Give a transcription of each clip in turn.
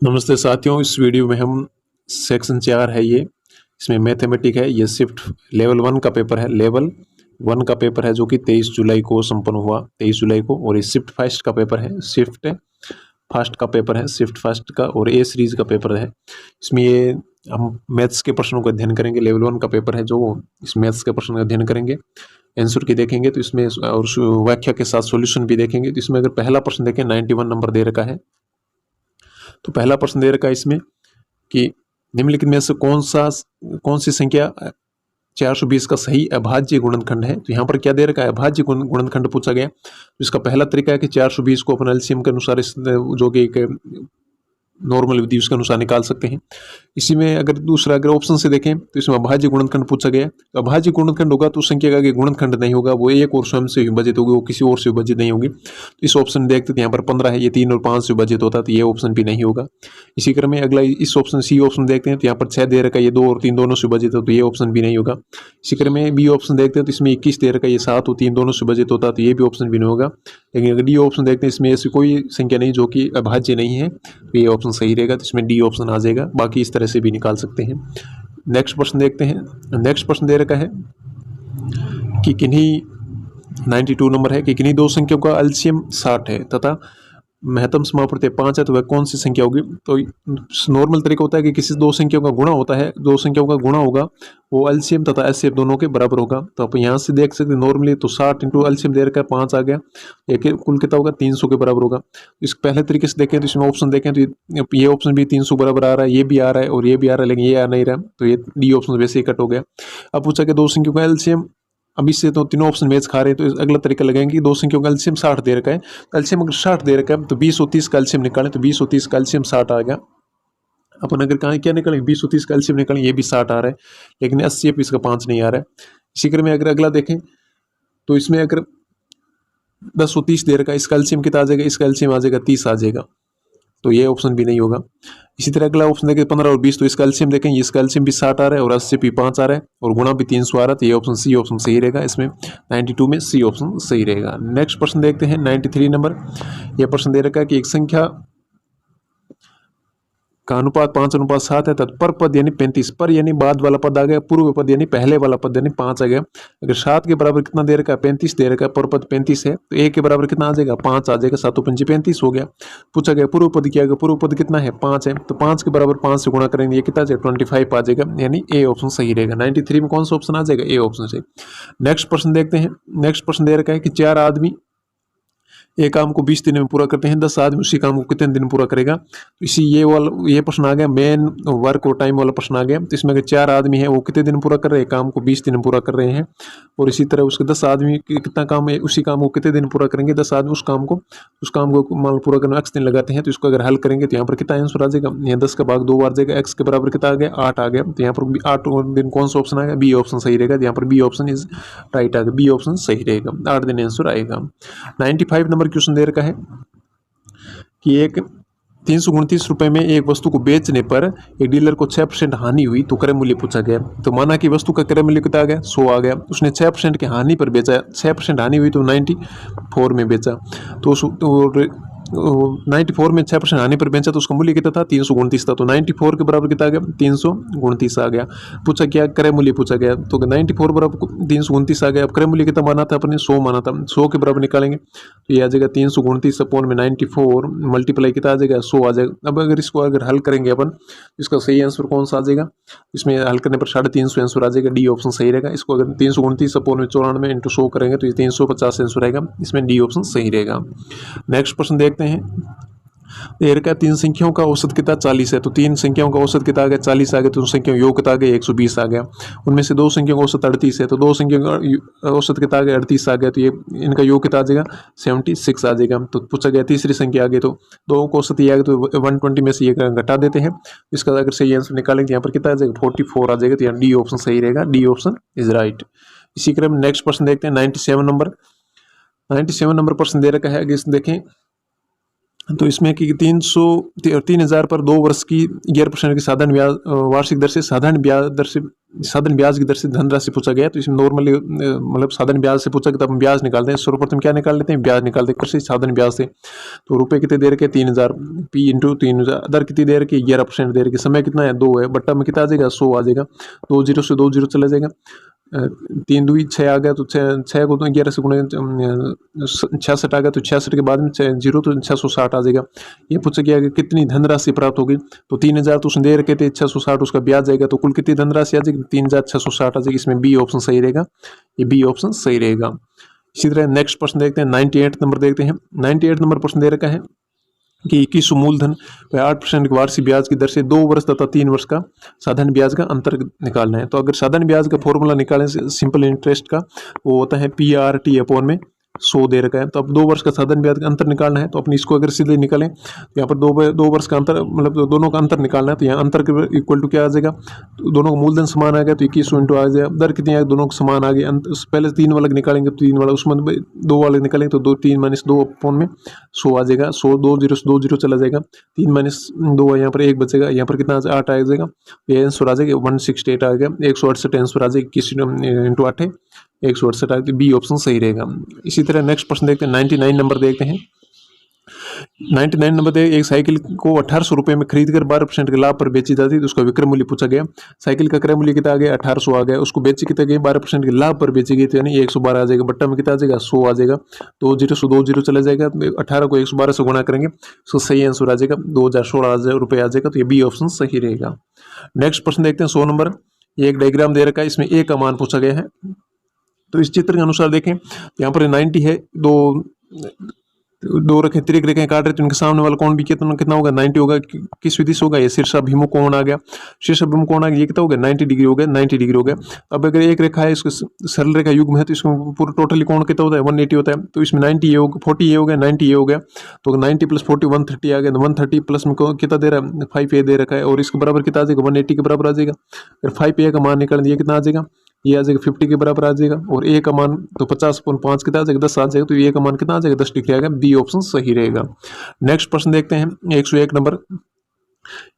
नमस्ते साथियों, इस वीडियो में हम सेक्शन 4 है ये, इसमें मैथमेटिक है। ये शिफ्ट लेवल 1 का पेपर है। लेवल 1 का पेपर है जो कि 23 जुलाई को संपन्न हुआ, 23 जुलाई को। और ये शिफ्ट फर्स्ट का पेपर है, शिफ्ट फर्स्ट का पेपर है, शिफ्ट फर्स्ट का। और ए सीरीज का पेपर है। इसमें ये हम मैथ्स के प्रश्नों का अध्ययन करेंगे। लेवल 1 का पेपर है जो इस मैथ्स के प्रश्नों का अध्ययन करेंगे, आंसर की देखेंगे तो इसमें, और व्याख्या के साथ सॉल्यूशन भी देखेंगे। तो इसमें अगर पहला प्रश्न देखें 91 नंबर दे रखा है। तो पहला प्रश्न दे रखा है इसमें कि निम्नलिखित में से कौन सी संख्या 420 का सही अभाज्य गुणनखंड है। तो यहाँ पर क्या दे रखा है, अभाज्य गुणनखंड पूछा गया। तो इसका पहला तरीका है कि 420 को अपन एलसीएम के अनुसार जो कि एक नॉर्मल विधि उसके अनुसार निकाल सकते हैं। इसी में अगर ऑप्शन से देखें तो इसमें अभाज्य गुणनखंड पूछा गया। तो अभाज्य गुणनखंड होगा तो उस संख्या का गुणनखंड नहीं होगा, वो एक और स्वयं से विभाजित होगी, वो किसी और से विभाजित नहीं होगी। तो इस ऑप्शन देखते थे, यहाँ पर 15 है, ये 3 और 5 से विभाजित होता है, तो ये ऑप्शन भी नहीं होगा। इसी क्रम में अगला इस ऑप्शन सी ऑप्शन देखते हैं, तो यहाँ पर 6 दे रखा है, ये 2 और 3 दोनों से विभाजित हो, तो ये ऑप्शन भी नहीं होगा। इसी क्रम में बी ऑप्शन देखते हैं, तो इसमें 21 दे रखा है, ये 7 और 3 दोनों से विभाजित होता है, तो ये भी ऑप्शन भी नहीं होगा। लेकिन अगर डी ऑप्शन देखते हैं, इसमें ऐसी कोई संख्या नहीं जो कि अभाज्य नहीं है, तो ये ऑप्शन सही रहेगा। तो इसमें डी ऑप्शन आ जाएगा। बाकी इस तरह से भी निकाल सकते हैं। नेक्स्ट प्रश्न देखते हैं। नेक्स्ट प्रश्न दे रखा है कि किन्हीं 92 नंबर है कि किन्हीं दो संख्याओं का एलसीएम 60 है तथा महत्तम समापवर्ती 5 है, तो वह कौन सी संख्या होगी। तो नॉर्मल तरीका होता है कि किसी दो संख्याओं का गुणा होता है, दो संख्याओं का गुणा होगा, वो एलसीएम तथा एचसीएफ दोनों के बराबर होगा। तो आप यहाँ से देख सकते हैं नॉर्मली तो 60 इंटू एलसीएम दे रखा है, 5 आ गया, एक कुल कितना होगा 300 के बराबर होगा। इस पहले तरीके से देखें तो इसमें ऑप्शन देखें तो ये ऑप्शन भी 300 बराबर आ रहा है, ये भी आ रहा है और ये भी आ रहा है, लेकिन ये आ नहीं रहा, तो ये डी ऑप्शन वैसे ही कट हो गया। अब पूछा कि दो संख्याओं का एलसीएम, अब इससे तो तीनों ऑप्शन मैच खा रहे हैं, तो अगला तरीका लगाएंगे कि दो संख्याओं का एलसीएम 60 दे रखा है। एलसीएम अगर 60 दे रखा है तो 20 और 30 का एलसीएम निकालें, तो 20 और 30 का एलसीएम 60 आ गया। अपन अगर कहा क्या निकालें, 20 और 30 का एलसीएम निकालें, ये भी 60 आ रहा है, लेकिन एचसीएफ इसका 5 नहीं आ रहा है। इसी क्रम में अगर अगला देखें तो इसमें अगर 10 और 30 दे रखा है, इसका एलसीएम कितना आ जाएगा, इसका एलसीएम आ जाएगा 30 आ जाएगा, तो ये ऑप्शन भी नहीं होगा। इसी तरह अगला ऑप्शन देखें 15 और 20, तो इसका एलसीएम देखें, इसका एलसीएम भी 60 आ रहा है और 80 भी 5 आ रहा है और गुणा भी 300 आ रहा है, तो ये ऑप्शन सी ऑप्शन सही रहेगा। इसमें 92 में सी ऑप्शन सही रहेगा। नेक्स्ट प्रश्न देखते हैं 93 नंबर। यह प्रश्न दे रखा है कि एक संख्या का अनुपात 5:7 है, तत्पर पद यानी 35, पर यानी बाद वाला पद आ गया, पूर्व पद यानी पहले वाला पद यानी 5 आ गया। अगर 7 के बराबर कितना दे रखा है, 35 दे रखा है, पर पद 35 है, तो 1 के बराबर कितना आ जाएगा, 5 आ जाएगा, 7 5 35 हो गया। पूछा गया पूर्व पद क्या, पूर्व पद कितना है, 5 है, तो 5 के बराबर 5 से गुणा करेंगे, ये कितना आ जाएगा 25 आ जाएगा, यानी ए ऑप्शन सही रहेगा। 93 में कौन सा ऑप्शन आ जाएगा, ए ऑप्शन से। नेक्स्ट प्रश्न देखते हैं। नेक्स्ट प्रश्न दे रखा है कि 4 आदमी एक काम को 20 दिन में पूरा करते हैं, 10 आदमी उसी काम को कितने दिन पूरा करेगा। तो इसी ये प्रश्न आ गया, मेन वर्क और टाइम वाला प्रश्न आ गया। तो इसमें अगर 4 आदमी है वो कितने दिन पूरा कर रहे हैं, काम को 20 दिन में पूरा कर रहे हैं, और इसी तरह उसके 10 आदमी कितना काम है, उसी काम को कितने दिन पूरा करेंगे, 10 आदमी उस काम को मान पूरा करने में x दिन लगाते हैं। तो इसको अगर हल करेंगे तो यहाँ पर कितना आंसर आ जाएगा, यहाँ 10 का भाग 2 बार जाएगा, x के बराबर कितना आ गया, 8 आ गया। तो यहाँ पर 8 दिन कौन सा ऑप्शन आएगा, बी ऑप्शन सही रहेगा। यहाँ पर बी ऑप्शन इज राइट आ गया, बी ऑप्शन सही रहेगा, 8 दिन आंसर आएगा। 95 नंबर क्वेश्चन दे रखा है कि एक 329 रुपए में एक वस्तु को बेचने पर एक डीलर को 6% हानि हुई, तो क्रय मूल्य पूछा गया। तो माना कि वस्तु का क्रय मूल्य कितना आ गया, 100 आ गया, उसने 6% की हानि पर बेचा, 6% हानि हुई तो 94 में बेचा। तो 94 में 6% हानि पर बेचा, तो उसका मूल्य कितना था, 329 था। तो 94 के बराबर कितना आ गया, 329 आ गया। पूछा क्या, क्रय मूल्य पूछा गया, तो 94 बराबर 329 आ गया। अब क्रय मूल्य कितना माना था अपने, 100 माना था, 100 के बराबर निकालेंगे तो ये आ जाएगा 329 अपॉन में 94 मल्टीप्लाई कितना आ जाएगा, 100 आ जाएगा। अब अगर इसको हल करेंगे अपन, इसका सही आंसर कौन सा आ जाएगा, इसमें हल करने पर 350 आंसर आ जाएगा, डी ऑप्शन सही रहेगा। इसको अगर 329 अपॉन में 94 इंटू 100 करेंगे तो ये 350 आंसर आएगा, इसमें डी ऑप्शन सही रहेगा। नेक्स्ट प्रश्न देखते हैं। का 3 संख्याओं का औसत कितना 40 है, तो 3 संख्याओं का औसत कितना आ गया, 40 आ गया, तो संख्याओं योग कितना आ गया, 120 आ गया। उनमें से 2 संख्याओं का औसत 38 है, तो 2 संख्याओं का औसत कितना आ गया, 38 आ गया, तो ये इनका योग कितना आ जाएगा, 76 आ जाएगा। तो पूछा गया तीसरी संख्या आ गई, तो 2 का औसत ये आ गया, तो 120 में से ये घटा देते हैं। इसका अगर सही आंसर निकालेंगे यहाँ पर कितना आ जाएगा, 44 आ जाएगा, तो यहाँ डी ऑप्शन सही रहेगा, डी ऑप्शन इज राइट। इसी क्रम नेक्स्ट प्रश्न देखते हैं 97 नंबर। 97 नंबर प्रश्न दे रखा है, देखें तो इसमें कि 3,000 पर 2 वर्ष की 11% की साधारण ब्याज वार्षिक दर से साधारण ब्याज की दर से धनराशि पूछा गया। तो इसमें नॉर्मली मतलब साधारण ब्याज से पूछा गया, तब हम ब्याज निकालते हैं। सर्वप्रथम क्या निकाल लेते हैं, ब्याज निकालते हैं कृषि साधारण ब्याज से। तो रुपए कितने दे रखे, 3,000, पी इंटू 3,000, दर कितनी दे रखी, 11% दे रखी, समय कितना है, 2 है, बट्टा में कितना आ जाएगा, 100 आ जाएगा। 2 जीरो से 2 जीरो चला जाएगा, 3 दूई 6 आ गया, तो 6 को तो 11 से गुणे 66 आ गया, तो 66 के बाद में 0 तो 660 आ जाएगा। ये पूछा गया कि कितनी धनराशि प्राप्त होगी, तो 3,000 तो उसने दे रखे थे, 660 उसका ब्याज आएगा, तो कुल कितनी धनराशि आ जाएगी, 3,660 आ जाएगी। इसमें बी ऑप्शन सही रहेगा, ये बी ऑप्शन सही रहेगा। इसी तरह नेक्स्ट प्रश्न देखते हैं, 98 नंबर देखते हैं। 98 नंबर प्रश्न दे रखा है कि 21 मूलधन व 8% की वार्षिक ब्याज की दर से 2 वर्ष तथा 3 वर्ष का साधारण ब्याज का अंतर निकालना है। तो अगर साधारण ब्याज का फॉर्मूला निकालें सिंपल इंटरेस्ट का, वो होता है PRT अपॉन में 100 दे रखा है। तो अब 2 वर्ष का साधारण ब्याज का अंतर निकालना है, तो अपनी इसको अगर सीधे निकालें तो यहाँ पर 2 वर्ष का अंतर, मतलब दोनों का अंतर निकालना है, तो यहाँ अंतर के इक्वल टू क्या आ जाएगा, तो दोनों का मूलधन समान आ गया, तो 21 इंटू आ जाएगा, दर कितनी है, दोनों को समान आ गई। पहले 3 वाला निकालेंगे तो 3 वाला, उसमें 2 वाले निकालेंगे तो 3 माइनस 2 अपॉन में 100 आ जाएगा। 100 2 जीरो से 2 जीरो चला जाएगा, 3 माइनस 2 यहाँ पर 1 बचेगा, यहाँ पर कितना 8 आ जाएगा, ये आंसर आ जाएगा 168 आ गया, 168 आंसर आ जाएगा, 21 इंटू 8 है 168 आ गया, बी ऑप्शन सही रहेगा। इसी तरह नेक्स्ट प्रश्न देखते हैं, 99 नंबर देखते हैं। 99 नंबर दे, एक साइकिल को 1800 रुपये में खरीदकर 12% के लाभ पर बेची जाती है, तो उसका विक्रय मूल्य पूछा गया। साइकिल का क्रय मूल्य कितना आ गया, 1800 आ गया, उसको बेची कितना गई, 12% के लाभ पर बेची गई, तो यानी 112 आ जाएगा, बट्टा में कितना आ जाएगा, 100 आ जाएगा, 2 जीरो से 2 जीरो चला जाएगा, 18 को 112 से गुणा करेंगे, तो सही आंसर आ जाएगा 2016 रुपये आ जाएगा, तो ये बी ऑप्शन सही रहेगा। नेक्स्ट प्रश्न देखते हैं 100 नंबर। ये एक डायग्राम दे रखा है, इसमें ए का मान पूछा गया है। तो इस चित्र के अनुसार देखें, यहाँ पर 90 है, दो रखें, तिरक रेखाएं काट रहे, तो उनके सामने वाला कोण भी कितना होगा, 90 होगा। किस विधि से होगा, ये शीर्षाभिमुख कोण आ गया, शीर्षाभिमुख कोण आ गया, ये कितना हो गया, 90 डिग्री हो गया, 90 डिग्री हो गया। अब अगर एक रेखा है, इसको सरल रेखा युग्म है, तो इसमें पूरा टोटली कोण कितना होता है, 180 होता है। तो इसमें 90 ये हो गया, 40 ये हो गया, 90 ये हो गया, तो 90 प्लस 40 130 आ गया, 130 प्लस में कितना दे रहा है, 5A दे रखा है, और इसके बराबर कितना आ जाएगा, 180 के बराबर आ जाएगा। अगर 5A का मान निकाल दिया कितना आ जाएगा, ये आ जाएगा 50 के बराबर आ जाएगा, और ए का मान तो 50/5 कितना आ जाएगा, 10 आ जाएगा, तो ए का मान कितना आ जाएगा, 10 डिग्री आएगा, बी ऑप्शन सही रहेगा। नेक्स्ट प्रश्न देखते हैं 101 नंबर।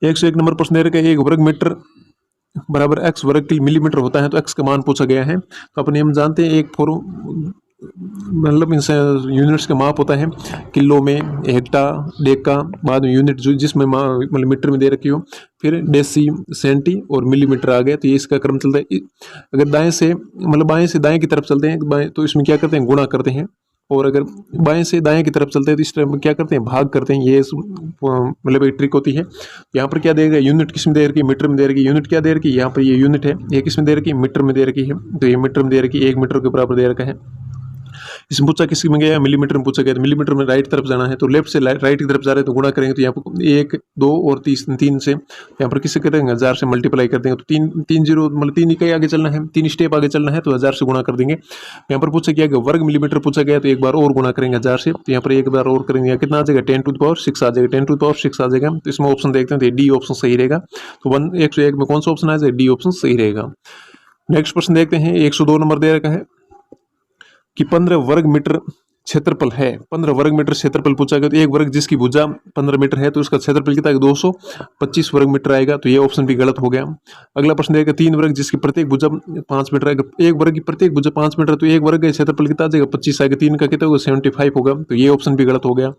101 नंबर प्रश्न दे रखा है, एक वर्ग मीटर बराबर x वर्ग की मिलीमीटर होता है, तो x का मान पूछा गया है। तो अपने हम जानते हैं, एक मतलब इनसे यूनिट्स का माप होता है किलो में, हेक्टा, डेका, बाद में यूनिट जो जिसमें मतलब मीटर में दे रखी हो, फिर डेसी, सेंटी और मिलीमीटर आ गया। तो ये इसका क्रम चलता है। अगर दाएं से मतलब बाएं से दाएं की तरफ चलते हैं, तो इसमें क्या करते हैं, गुणा करते हैं, और अगर बाएं से दाएं की तरफ चलते हैं तो इस तरह क्या करते हैं, भाग करते हैं। ये मतलब एक ट्रिक होती है। यहाँ पर क्या दे रखा है, यूनिट किस में दे रखी है, मीटर में दे रखी है। यूनिट क्या दे रखी है, यहाँ पर ये यूनिट है, ये किस में दे रखी है, मीटर में दे रखी है। तो ये मीटर में दे रखी है, 1 मीटर के बराबर दे रखा है। इसमें पूछा किसी में गया, मिलीमीटर में पूछा गया, तो मिलीमीटर में राइट तरफ जाना है, तो लेफ्ट से राइट की तरफ जा रहे हैं, तो गुणा करेंगे, तो यहाँ पर 1 2 और 3 से यहाँ पर किससे करेंगे, 1000 से मल्टीप्लाई कर देंगे, तो 3 जीरो मतलब 3 इकाई आगे चलना है, 3 स्टेप आगे चलना है, तो 1000 से गुणा कर देंगे। यहाँ पर पूछा गया कि वर्ग मिलीमीटर पूछा गया, तो एक बार और गुणा करेंगे 1000 से, तो यहाँ पर एक बार और करेंगे, कितना आ जाएगा, 10⁶ आ जाएगा, 10⁶ आ जाएगा। तो इसमें ऑप्शन देखते हैं, तो डी ऑप्शन सही रहेगा। तो 101 में कौन सा ऑप्शन आ जाएगा, डी ऑप्शन सही रहेगा। नेक्स्ट प्रश्न देखते हैं, 102 नंबर दे रखा है कि 15 वर्ग मीटर क्षेत्रफल है, 15 वर्ग मीटर क्षेत्रफल पूछा गया। तो एक वर्ग जिसकी भुजा 15 मीटर है, तो उसका क्षेत्रफल कितना है, 225 वर्ग मीटर आएगा, तो ये ऑप्शन भी गलत हो गया। अगला प्रश्न देगा, 3 वर्ग जिसकी प्रत्येक भुजा 5 मीटर है, एक वर्ग की प्रत्येक भुजा 5 मीटर, तो एक वर्ग का क्षेत्रफल कितना आ जाएगा, 25 आएगा, 3 का कितना होगा, 75 होगा, तो ये ऑप्शन भी गलत हो गया।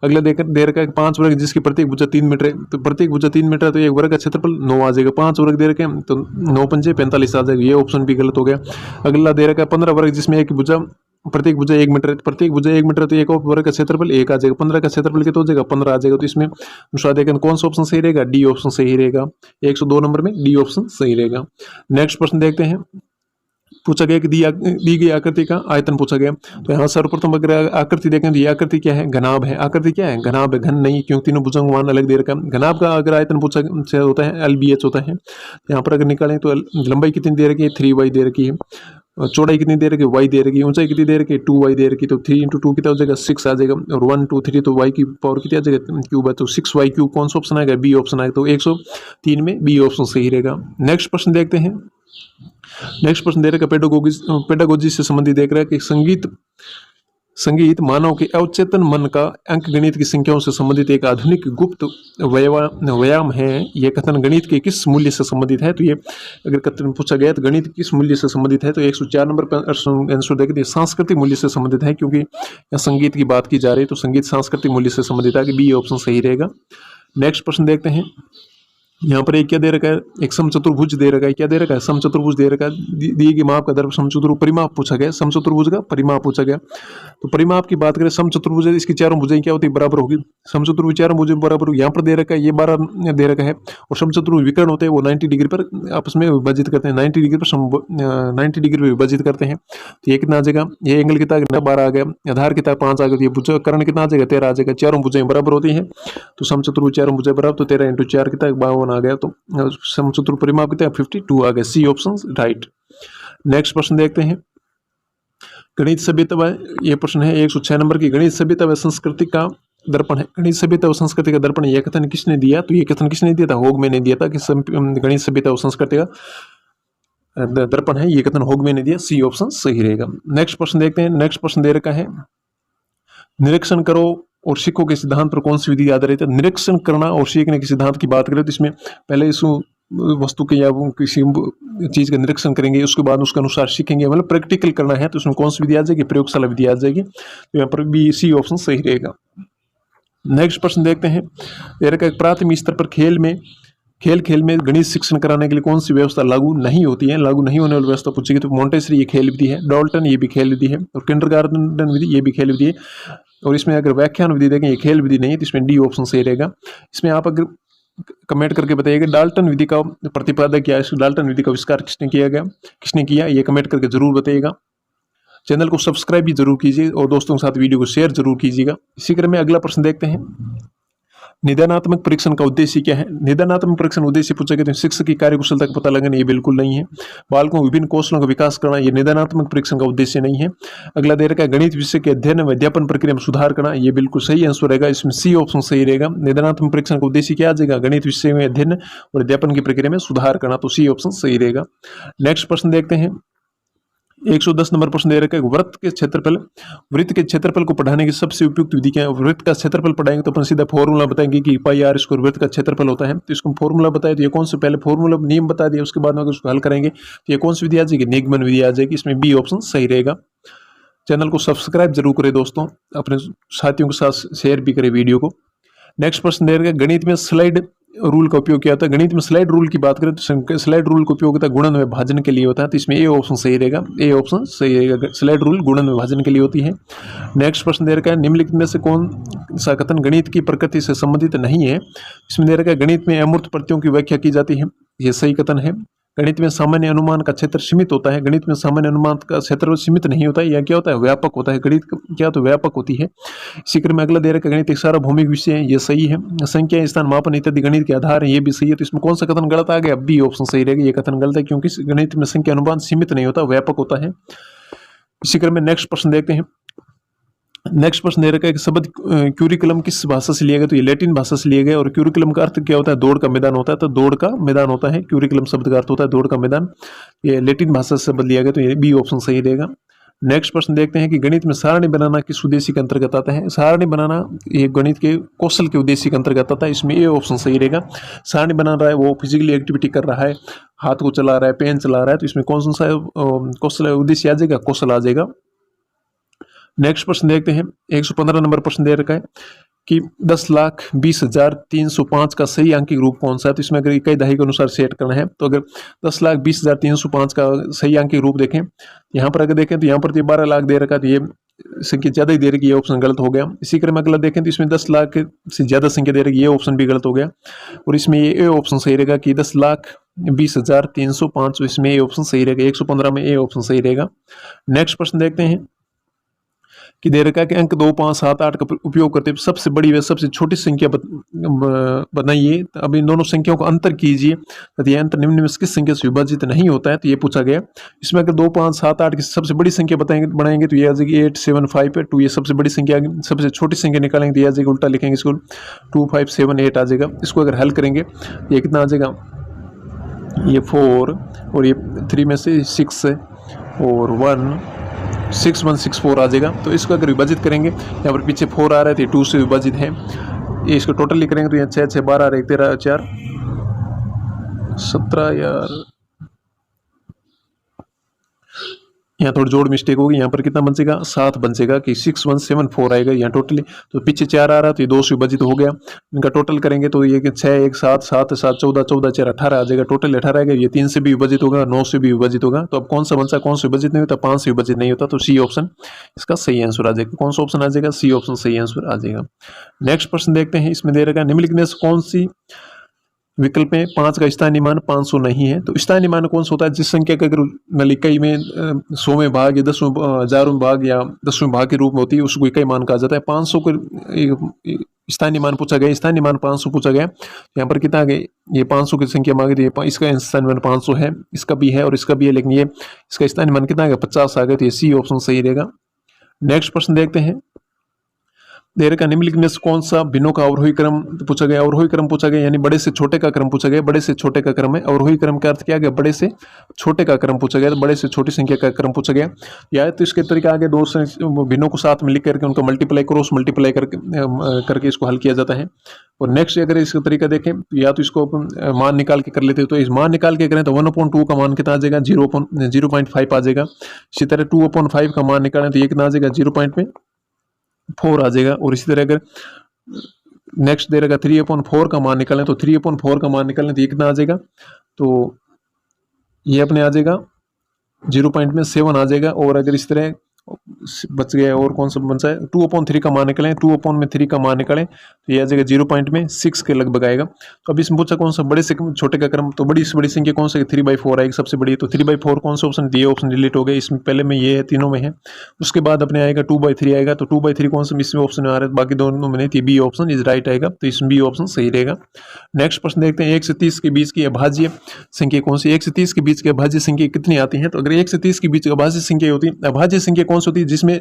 अगला दे रखा है 5 वर्ग जिसकी प्रत्येक भुजा 3 मीटर है, तो प्रत्येक भुजा 3 मीटर है, तो एक वर्ग का क्षेत्रफल 9 आ जाएगा। 5 वर्ग दे रखे हैं, तो 9 पंजे 45 आ जाएगा, ये ऑप्शन भी गलत हो गया। अगला दे रखा है 15 वर्ग जिसमें एक भुजा प्रत्येक भुजा 1 मीटर है, प्रत्येक भुजा 1 मीटर, तो एक वर्ग का क्षेत्रफल 1 आ जाएगा। 15 का क्षेत्रफल कितना हो जाएगा, 15 आ जाएगा। तो इसमें अनुसार देखें कौन सा ऑप्शन सही रहेगा, डी ऑप्शन सही रहेगा। 102 नंबर में डी ऑप्शन सही रहेगा। नेक्स्ट प्रश्न देखते हैं, पूछा गया कि दी गई आकृति का आयतन पूछा गया। तो यहाँ सर्वप्रथम अगर आकृति देखें तो ये आकृति क्या है, घनाभ है। आकृति क्या है, घनाभ है, घन नहीं, क्योंकि तीनों भुजंग मान अलग दे रखा है। घनाभ का अगर आयतन पूछा होता है LBH होता है। यहाँ पर अगर निकालें तो लंबाई कितनी दे रखी है, 3y दे रखी है। चौड़ाई कितनी दे रखी है, y दे रखी है। ऊंचाई कितनी दे रखी है, 2y दे रखी है। तो 3 × 2 कितना हो जाएगा, 6 आ जाएगा। और 1 2 3 तो y की पावर कितनी आ जाएगा, क्यूब है, तो 6y क्यूब कौन सा ऑप्शन आएगा, बी ऑप्शन आएगा। तो 103 में बी ऑप्शन सही रहेगा। नेक्स्ट प्रश्न देखते हैं। नेक्स्ट प्रश्न दे रखा है पेडागोजी से संबंधित देख रहा है कि संगीत संगीत मानव के अवचेतन मन का अंकगणित की संख्याओं से संबंधित एक आधुनिक गुप्त व्यायाम है। यह कथन गणित के किस मूल्य से संबंधित है? तो ये अगर कथन पूछा गया तो गणित किस मूल्य से संबंधित है, तो 104 नंबर पर आंसर देखें तो सांस्कृतिक मूल्य से संबंधित है, क्योंकि यहाँ संगीत की बात की जा रही है तो संगीत सांस्कृतिक मूल्य से संबंधित है, कि बी ऑप्शन सही रहेगा। नेक्स्ट प्रश्न देखते हैं। यहाँ पर एक क्या दे रखा है, एक समचतुर्भुज दे रखा है। क्या दे रखा है? समचतुर्भुज दे रखा है। दिए गए माप का दर्प समचतुर्भुज परिमाप पूछा गया, समचतुर्भुज का परिमाप पूछा गया। तो परिमाप की बात करें, समचतुर्भुज है, इसकी चारों भुजाएं क्या होती है? बराबर होगी। समचतुर्भुज चारों भुजाएं बराबर होगी। यहाँ पर दे रखा है ये 12 दे रखा है, और समचतुर्भुज विकर्ण होते हैं वो 90 डिग्री पर आपस में विभाजित करते हैं, 90 डिग्री पर 90 डिग्री पर विभाजित करते हैं। तो ये कितना आ जाएगा? ये एंगल कितना 12 आ गया, आधार कितना 5 आ गया, भुजा कर्ण कितना आ जाएगा? 13 आ जाएगा। चारों भुजाएं बराबर होती है तो समचतुर्भुज चारों भुजाएं बराबर, तो 13 × 4 कितना 52 आ गया। तो समचतुर्भुज परिमाप कितना 52 आ गया। C option right. नेक्स्ट प्रश्न देखते हैं। गणित सभ्यता व ये प्रश्न है 106 नंबर की। गणित सभ्यता व संस्कृति का दर्पण है। गणित सभ्यता व संस्कृति का दर्पण यह कथन किसने दिया? तो ये कथन किसने दिया था? होगमे ने दिया था कि गणित सभ्यता व संस्कृति का दर्पण है, ये कथन होगमे ने दिया। सी ऑप्शन सही रहेगा। नेक्स्ट प्रश्न देखते हैं। नेक्स्ट प्रश्न दे रखा है, निरीक्षण करो और सीखो के सिद्धांत पर कौन सी विधि आधारित है? निरीक्षण करना और सीखने के सिद्धांत की बात करें तो इसमें पहले इस वस्तु के या किसी चीज का निरीक्षण करेंगे, उसके बाद उसके अनुसार सीखेंगे, मतलब प्रैक्टिकल करना है, तो उसमें कौन सी विधि आ जाएगी? प्रयोगशाला विधि आ जाएगी। तो यहाँ पर बी सी ऑप्शन सही रहेगा। नेक्स्ट प्रश्न देखते हैं। प्राथमिक स्तर पर खेल में गणित शिक्षण कराने के लिए कौन सी व्यवस्था लागू नहीं होती है? लागू नहीं होने वाली व्यवस्था पूछेगी तो मोंटेसरी ये खेल विधि है, डाल्टन ये भी खेल विधि है, और किंडरगार्टन विधि ये भी खेल विधि है। और इसमें अगर व्याख्यान विधि देखें, ये खेल विधि नहीं है, तो इसमें डी ऑप्शन सही रहेगा। इसमें आप अगर कमेंट करके बताइएगा डाल्टन विधि का प्रतिपादक क्या है, डाल्टन विधि का आविष्कार किसने किया, ये कमेंट करके जरूर बताइएगा। चैनल को सब्सक्राइब भी जरूर कीजिए और दोस्तों के साथ वीडियो को शेयर जरूर कीजिएगा। इसी क्रम में अगला प्रश्न देखते हैं। निदानात्मक परीक्षण का उद्देश्य क्या है? निदानात्मक परीक्षण उद्देश्य पूछा गया तो शिक्षक की कार्यकुशलता का पता लगाना, ये बिल्कुल नहीं है। बालकों को विभिन्न कौशलों का विकास करना, ये निदानात्मक परीक्षण का उद्देश्य नहीं है। अगला दे रखा है गणित विषय के अध्ययन व अध्यापन प्रक्रिया में सुधार करना, ये बिल्कुल सही आंसर रहेगा। इसमें सी ऑप्शन सही रहेगा। निदानात्मक परीक्षण का उद्देश्य क्या आ जाएगा? गणित विषय में अध्ययन और अध्यापन की प्रक्रिया में सुधार करना, तो सी ऑप्शन सही रहेगा। नेक्स्ट प्रश्न देखते हैं। 110 नंबर प्रश्न दे रखा है, वृत्त के क्षेत्रफल को पढ़ाने की सबसे उपयुक्त विधि क्या है? वृत्त का क्षेत्रफल पढ़ाएंगे तो अपन सीधा फॉर्मूला बताएंगे कि पाई आर स्क्वायर वृत्त का क्षेत्रफल होता है। तो इसको फॉर्मूला बताए तो ये कौन से, पहले फॉर्मूला नियम बता दिया, उसके बाद में अगर उसको हल करेंगे तो ये कौन सी विधि आ जाएगी? निगमन विधि आ जाएगी। इसमें बी ऑप्शन सही रहेगा। चैनल को सब्सक्राइब जरूर करें दोस्तों, अपने साथियों के साथ शेयर भी करें वीडियो को। नेक्स्ट प्रश्न दे रखा है, गणित में स्लाइड रूल का उपयोग किया होता है। गणित में स्लाइड रूल की बात करें तो स्लाइड रूल का उपयोग होता है गुणन विभाजन के लिए होता है, तो इसमें ए ऑप्शन सही रहेगा। ए ऑप्शन सही रहेगा। स्लाइड रूल गुणन विभाजन के लिए होती है। नेक्स्ट प्रश्न दे रखा है, निम्नलिखित में से कौन सा कथन गणित की प्रकृति से संबंधित नहीं है? इसमें दे रखा है, गणित में अमूर्त प्रत्ययों की व्याख्या की जाती है, यह सही कथन है। गणित में सामान्य अनुमान का क्षेत्र सीमित होता है, गणित में सामान्य अनुमान का क्षेत्र सीमित नहीं होता है, यह क्या होता है? व्यापक होता है। गणित क्या तो व्यापक होती है। इसी क्रम में अगला दे रखा है, गणित एक सार्वभौमिक विषय है, यह सही है। संख्या, स्थान, मापन इत्यादि गणित के आधार है, ये भी सही है। तो इसमें कौन सा कथन गलत आ गया? बी ऑप्शन सही रहेगा। ये कथन गलत है क्योंकि गणित में संख्या अनुमान सीमित नहीं होता, व्यापक होता है। इसी क्रम में नेक्स्ट प्रश्न देखते हैं। नेक्स्ट प्रश्न दे रखा है कि शब्द क्यूरिकुलम किस भाषा से लिया गया? तो ये लैटिन भाषा से लिया गया। और क्यूरिकुलम का अर्थ क्या होता है? दौड़ का मैदान होता है, तो दौड़ का मैदान होता है। क्यूरिकुलम शब्द का अर्थ होता है दौड़ का मैदान। ये लैटिन भाषा से शब्द लिया गया, तो ये बी ऑप्शन सही रहेगा। नेक्स्ट प्रश्न देखते हैं कि गणित में सारणी बनाना किस उद्देश्य के अंतर्गत आता है? सारणी बनाना ये गणित के कौशल के उद्देश्य के अंतर्गत आता है, इसमें ए ऑप्शन सही रहेगा। सारणी बना रहा है, वो फिजिकली एक्टिविटी कर रहा है, हाथ को चला रहा है, पेन चला रहा है, तो इसमें कौन सा कौशल उद्देश्य आ जाएगा? कौशल आ जाएगा। नेक्स्ट प्रश्न देखते हैं। 115 नंबर प्रश्न दे रखा है कि 10,20,305 का सही आंकिक रूप कौन सा है? तो इसमें अगर इकाई दहाई के अनुसार सेट करना है, तो अगर 10,20,305 का सही आंकिक रूप देखें, यहाँ पर अगर देखें तो यहाँ पर 12 लाख दे रखा है, तो ये संख्या ज्यादा ही दे रही है, ये ऑप्शन गलत हो गया। इसी क्रम में अगला देखें तो इसमें 10 लाख से ज्यादा संख्या दे रही है, ये ऑप्शन भी गलत हो गया। और इसमें ये ऑप्शन सही रहेगा कि 10,20,305, इसमें ये ऑप्शन सही रहेगा। 115 में ए ऑप्शन सही रहेगा। नेक्स्ट प्रश्न देखते हैं कि दे रखा है कि अंक 2, 5, 7, 8 का उपयोग करते सबसे बड़ी व सबसे छोटी संख्या बनाइए। अब इन दोनों संख्याओं का अंतर कीजिए यदि अंतर निम्न में किस संख्या से विभाजित नहीं होता है, तो ये पूछा गया। इसमें अगर 2, 5, 7, 8 की सबसे बड़ी संख्या बनाएंगे तो ये आ जाएगी 8, 7, 5, 2। ये सबसे बड़ी संख्या, सबसे छोटी संख्या निकालेंगे तो ये आ जाएगी, उल्टा लिखेंगे इसको 2, 5, 7, 8 आ जाएगा। इसको अगर हल करेंगे ये कितना आ जाएगा? ये 4 और ये 3 में से 6 और 1 6164 आ जाएगा। तो इसको अगर विभाजित करेंगे, यहाँ पर पीछे 4 आ रहा है तो 2 से विभाजित है, ये इसको टोटली करेंगे तो यहाँ 6 6 12 आ रहा है, 13 4 17 यार, यहाँ थोड़ी जोड़ मिस्टेक होगी, यहाँ पर कितना बचेगा 7 बचेगा कि 6174 आएगा यहाँ टोटली। तो पीछे 4 आ रहा है तो ये 2 से विभाजित हो गया, इनका टोटल करेंगे तो ये 6 1 7 7 7 14 14 4 18 आ जाएगा, टोटल 18 आएगा। ये 3 से भी विभाजित होगा, 9 से भी विभाजित होगा। तो अब कौन सा बचा, कौन सा विभाजित नहीं होता, 5 से विभाजित नहीं होता, तो सी ऑप्शन इसका सही आंसर आ जाएगा। कौन सा ऑप्शन आ जाएगा, सी ऑप्शन सही आंसर आ जाएगा। नेक्स्ट प्रश्न देखते हैं, इसमें दे रखा निम्नलिखित में से कौन सी विकल्प में 5 का स्थानीय मान 500 नहीं है। तो स्थानीय मान कौन सा होता है, जिस संख्या का अगर इकाई में 100वें भाग या 10वें 1000वें भाग या 10वें भाग के रूप में होती है उसको इकाई मान कहा जाता है। 500 को स्थानीय मान पूछा गया, स्थानीय मान 500 पूछा गया, यहाँ पर कितना आ गया, ये 500 की संख्या मांगी थी, इसका स्थानीय मान 500 है, इसका भी है और इसका भी है, लेकिन ये इसका स्थानीय मान कितना आ गया 50 आ गया, तो ये सी ऑप्शन सही रहेगा। नेक्स्ट प्रश्न देखते हैं, दे रखा निम्नलिखित में से कौन सा भिन्नों का अवरोही क्रम पूछा गया। अवरोही क्रम पूछा गया यानी बड़े से छोटे का क्रम पूछा गया, बड़े से छोटे का क्रम है। अवरोही क्रम का अर्थ क्या गया, बड़े से छोटे का क्रम पूछा गया, तो बड़े से छोटी संख्या का क्रम पूछा गया। या तो इसके तरीका आगे दो भिन्नों को साथ में लिख करके उनका मल्टीप्लाई क्रॉस मल्टीप्लाई करके इसको हल किया जाता है। और नेक्स्ट अगर इसका तरीका देखें तो या तो इसको मान निकाल के कर लेते हैं, तो इस मान निकाल के करें तो 1/2 का मान कितना आ जाएगा, 0.5 आ जाएगा। इसी तरह 2/5 का मान निकालें तो ये कितना आ जाएगा, 0.4 आ जाएगा। और इसी तरह अगर नेक्स्ट दे रहेगा 3/4 का मान निकालें तो 3/4 का मान निकालें तो ये कितना आ जाएगा, तो ये अपने आ जाएगा 0.7 आ जाएगा। और अगर इस तरह बच गया और कौन सा बचा है, 2/3 का मान निकालें, 2/3 का मान निकालें तो ये आ जाएगा 0.6 के लगभग आएगा। तो अब इसमें पूछा कौन सा बड़े से छोटे का क्रम, तो बड़ी से बड़ी संख्या कौन सा, 3/4 आएगी सबसे बड़ी। तो 3/4 कौन सा ऑप्शन, ये ऑप्शन डिलीट हो गया, इसमें पहले में ये है, तीनों में है। उसके बाद अपने आएगा 2/3 आएगा, तो 2/3 कौन सा इसमें ऑप्शन में आ रहा है, बाकी दोनों में नहीं थी, बी ऑप्शन इज राइट आएगा, तो इसमें बी ऑप्शन सही रहेगा। नेक्स्ट प्रश्न देखते हैं, 1 से 30 के बीच की अभाज्य संख्या कौन सी। 1 से 30 के बीच की अभाज्य संख्या कितनी आती है, तो अगर 1 से 30 के बीच अभाज्य संख्या होती है, अभाज्य संख्या कौन सी होती है जिसमें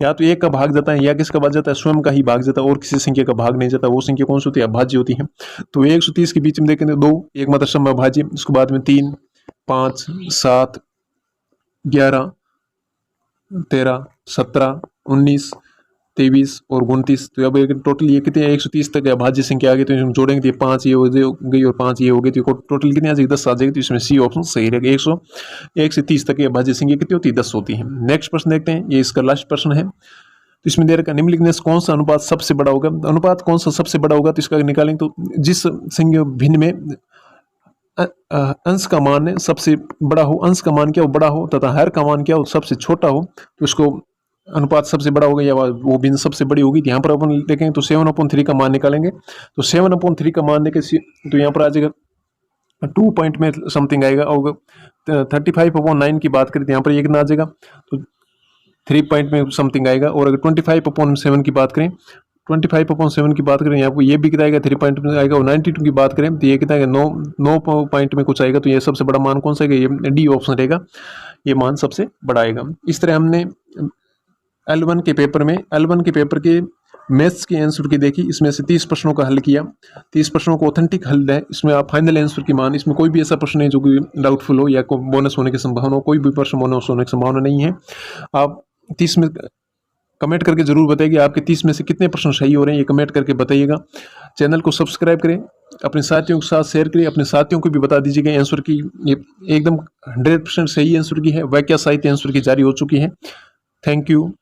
या तो 1 का भाग जाता है या किसका भाग जाता है, स्वयं का ही भाग जाता है और किसी संख्या का भाग नहीं जाता, वो संख्या कौन सी होती है, अभाज्य होती है। तो 130 के बीच में देखेंगे 2 एक मात्र सम अभाज्य, उसके बाद में 3 5 7 11 13 17 19 23 और 29। तो अब टोटल ये कितने 130 तक अभाज्य संख्या आ गई, तो इसमें जोड़ेंगे तो 5 ये हो गई और 5 ये हो गई, तो टोटल कितनी आ जाएगी 10 आ जाएगी। तो इसमें सी ऑप्शन सही रहेगा। 1 से 30 तक अभाज्य संख्या कितनी होती है, 10 होती है। नेक्स्ट प्रश्न देखते हैं, ये इसका लास्ट प्रश्न है। तो इसमें दे रखा निम्नलिखित में कौन सा अनुपात सबसे बड़ा होगा। अनुपात कौन सा सबसे बड़ा होगा, तो इसका निकालेंगे तो जिस संख्या भिन्न में अंश का मान सबसे बड़ा हो, अंश का मान क्या हो बड़ा हो तथा हर का मान क्या हो सबसे छोटा हो, तो उसको अनुपात सबसे बड़ा होगा या वो भिन्न सबसे बड़ी होगी। यहाँ पर अपन देखेंगे तो 7/3 का मान निकालेंगे, तो 7/3 का मान देखे तो यहाँ पर आ जाएगा 2 पॉइंट में समथिंग आएगा। और 35/9 की बात करें तो यहाँ पर ये कितना आ जाएगा, तो 3 पॉइंट में समथिंग आएगा। और अगर 25/7 की बात करें, 25/7 की बात करें यहाँ पर ये भी कितना आएगा 3 पॉइंट में आएगा। और 92 की बात करें तो ये कितना आएगा 9 पॉइंट में कुछ आएगा। तो ये सबसे बड़ा मान कौन सा है, ये डी ऑप्शन रहेगा, ये मान सबसे बड़ा आएगा। इस तरह हमने L1 के पेपर के मैथ्स के आंसर की देखी, इसमें से 30 प्रश्नों का हल किया, 30 प्रश्नों को ऑथेंटिक हल है। इसमें आप फाइनल आंसर की मान, इसमें कोई भी ऐसा प्रश्न नहीं जो कि डाउटफुल हो या कोई बोनस होने की संभावना हो, कोई भी प्रश्न बोनस होने की संभावना नहीं है। आप 30 में कमेंट करके जरूर बताइए आपके 30 में से कितने प्रश्न सही हो रहे हैं, ये कमेंट करके बताइएगा। चैनल को सब्सक्राइब करें, अपने साथियों के साथ शेयर करिए, अपने साथियों को भी बता दीजिएगा आंसर की ये एकदम 100% सही आंसर की है, वाक्य साहित्य आंसर की जारी हो चुकी है। Thank you.